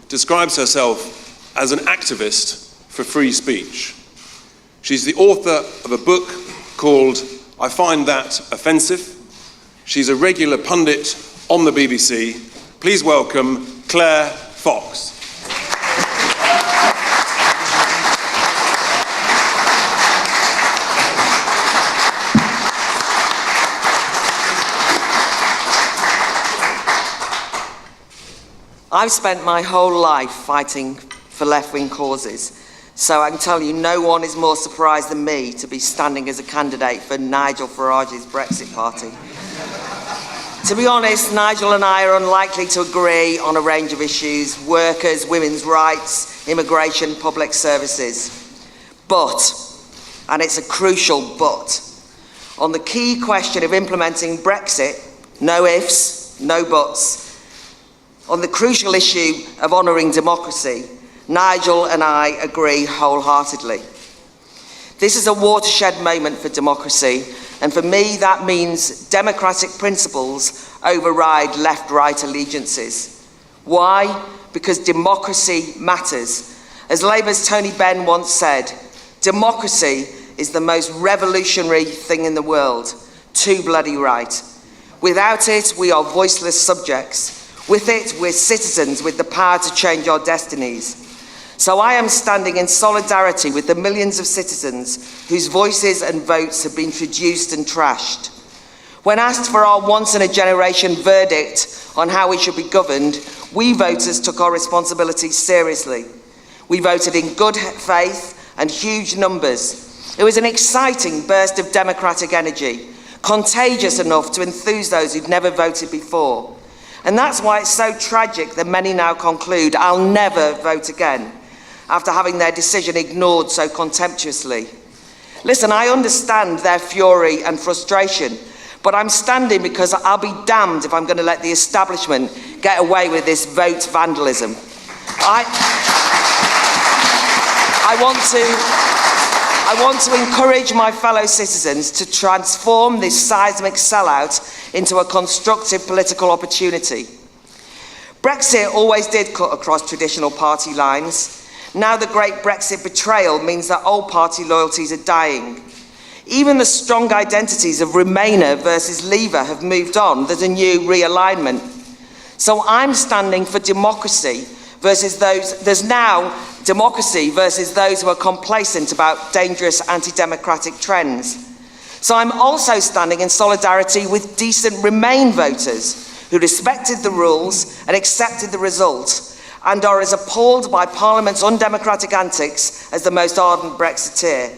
describes herself as an activist for free speech. She's the author of a book called I Find That Offensive. She's a regular pundit on the BBC. Please welcome Claire Fox. I've spent my whole life fighting for left-wing causes, so I can tell you no one is more surprised than me to be standing as a candidate for Nigel Farage's Brexit party. To be honest, Nigel and I are unlikely to agree on a range of issues: workers, women's rights, immigration, public services. But, and it's a crucial but, on the key question of implementing Brexit, no ifs, no buts. On the crucial issue of honouring democracy, Nigel and I agree wholeheartedly. This is a watershed moment for democracy, and for me that means democratic principles override left-right allegiances. Why? Because democracy matters. As Labour's Tony Benn once said, democracy is the most revolutionary thing in the world. Too bloody right. Without it, we are voiceless subjects. With it, we're citizens with the power to change our destinies. So I am standing in solidarity with the millions of citizens whose voices and votes have been traduced and trashed. When asked for our once-in-a-generation verdict on how we should be governed, we voters took our responsibilities seriously. We voted in good faith and huge numbers. It was an exciting burst of democratic energy, contagious enough to enthuse those who'd never voted before. And that's why it's so tragic that many now conclude, I'll never vote again, after having their decision ignored so contemptuously. Listen, I understand their fury and frustration, but I'm standing because I'll be damned if I'm going to let the establishment get away with this vote vandalism. I want to encourage my fellow citizens to transform this seismic sellout into a constructive political opportunity. Brexit always did cut across traditional party lines. Now the great Brexit betrayal means that old party loyalties are dying. Even the strong identities of Remainer versus Leaver have moved on. There's a new realignment. So I'm standing for democracy versus those, there's now democracy versus those who are complacent about dangerous anti-democratic trends. So I'm also standing in solidarity with decent Remain voters who respected the rules and accepted the result and are as appalled by Parliament's undemocratic antics as the most ardent Brexiteer.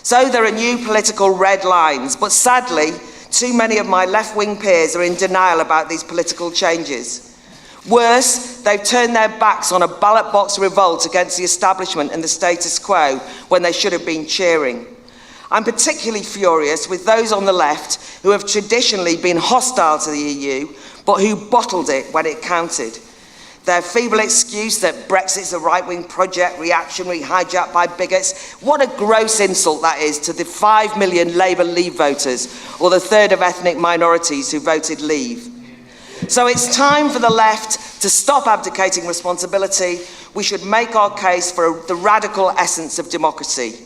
So there are new political red lines, but sadly, too many of my left-wing peers are in denial about these political changes. Worse, they've turned their backs on a ballot box revolt against the establishment and the status quo when they should have been cheering. I'm particularly furious with those on the left who have traditionally been hostile to the EU, but who bottled it when it counted. Their feeble excuse that Brexit's a right-wing project, reactionary, hijacked by bigots. What a gross insult that is to the 5 million Labour Leave voters, or the third of ethnic minorities who voted Leave. So it's time for the left to stop abdicating responsibility. We should make our case for the radical essence of democracy.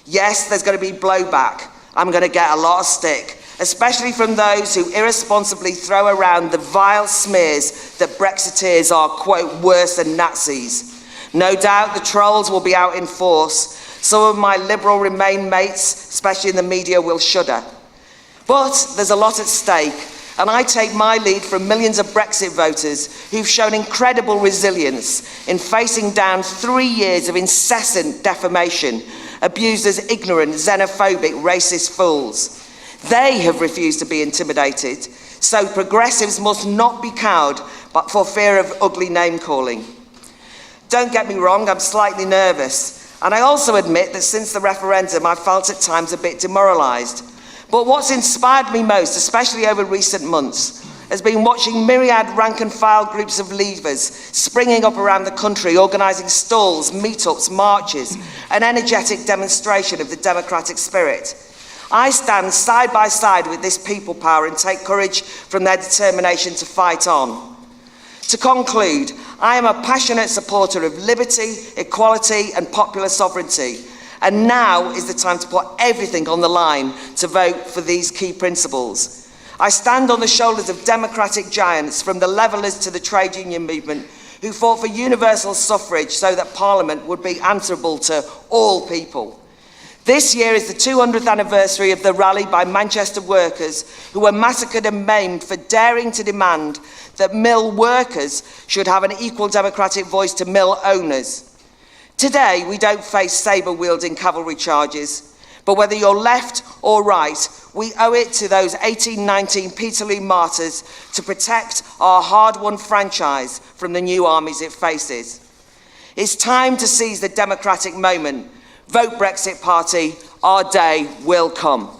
Yes, there's going to be blowback. I'm going to get a lot of stick, especially from those who irresponsibly throw around the vile smears that Brexiteers are, quote, worse than Nazis. No doubt the trolls will be out in force. Some of my liberal Remain mates, especially in the media, will shudder. But there's a lot at stake. And I take my lead from millions of Brexit voters who've shown incredible resilience in facing down 3 years of incessant defamation, abused as ignorant, xenophobic, racist fools. They have refused to be intimidated, so progressives must not be cowed but for fear of ugly name-calling. Don't get me wrong, I'm slightly nervous. And I also admit that since the referendum, I've felt at times a bit demoralised. But what's inspired me most, especially over recent months, has been watching myriad rank-and-file groups of leavers springing up around the country, organising stalls, meetups, marches, an energetic demonstration of the democratic spirit. I stand side by side with this people power and take courage from their determination to fight on. To conclude, I am a passionate supporter of liberty, equality and popular sovereignty, and now is the time to put everything on the line to vote for these key principles. I stand on the shoulders of democratic giants, from the levellers to the trade union movement, who fought for universal suffrage so that Parliament would be answerable to all people. This year is the 200th anniversary of the rally by Manchester workers who were massacred and maimed for daring to demand that mill workers should have an equal democratic voice to mill owners. Today, we don't face sabre-wielding cavalry charges, but whether you're left or right, we owe it to those 1819 Peterloo martyrs to protect our hard-won franchise from the new armies it faces. It's time to seize the democratic moment. Vote Brexit Party, our day will come.